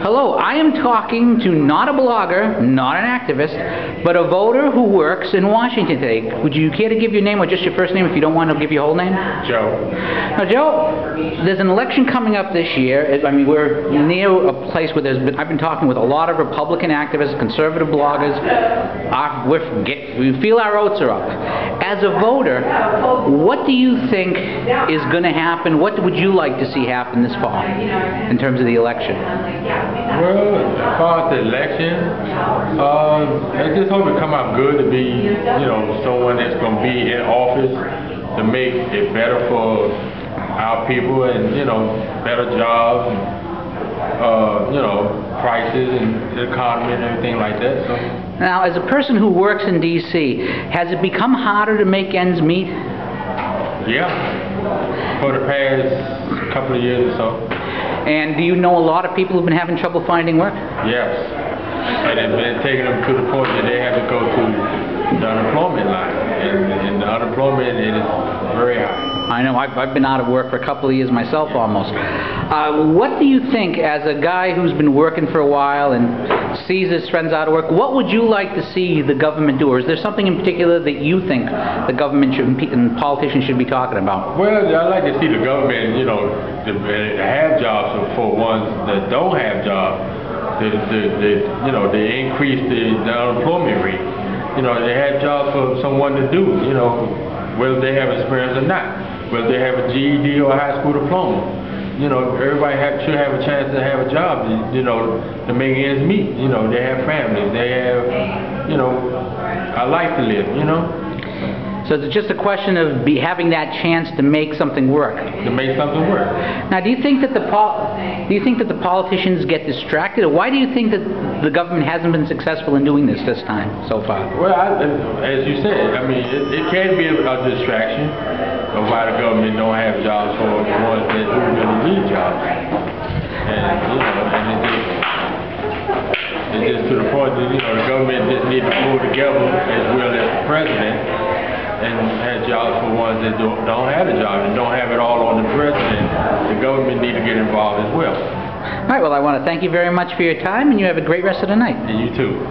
Hello, I am talking to not a blogger, not an activist, but a voter who works in Washington today. Would you care to give your name or just your first name if you don't want to give your whole name? Joe. Now, Joe, there's an election coming up this year. I mean, we're near a place where I've been talking with a lot of Republican activists, conservative bloggers. We feel our oats are up. As a voter, what do you think is going to happen? What would you like to see happen this fall in terms of the election? Well, as far as the election, I just hope it come out good to be, someone that's going to be in office to make it better for our people and, better jobs and, prices and the economy and everything like that. So. Now, as a person who works in D.C., has it become harder to make ends meet? Yeah, for the past couple of years or so. And do you know a lot of people who've been having trouble finding work? Yes, and it's been taking them to the point that they have to go to the unemployment line, and the unemployment is very high. I know, I've been out of work for a couple of years myself almost. What do you think, as a guy who's been working for a while and sees his friends out of work, what would you like to see the government do? Or is there something in particular that you think the government and politicians should be talking about? Well, I'd like to see the government, to have jobs for ones that don't have jobs, they increase the unemployment rate. They have jobs for someone to do, whether they have experience or not. Whether they have a GED or a high school diploma. Everybody should have a chance to have a job, to make ends meet. They have families, they have, a life to live, So it's just a question of having that chance to make something work. To make something work. Now, do you think that the politicians get distracted, or why do you think that the government hasn't been successful in doing this time so far? Well, as you said, I mean, it can be a distraction of why the government don't have jobs for the ones that do really need jobs, and it's just to the point that the government just needs to pull together as well as the president. And have jobs for ones that don't have a job and don't have it all on the president. The government need to get involved as well. All right, well, I want to thank you very much for your time, and you have a great rest of the night. And you too.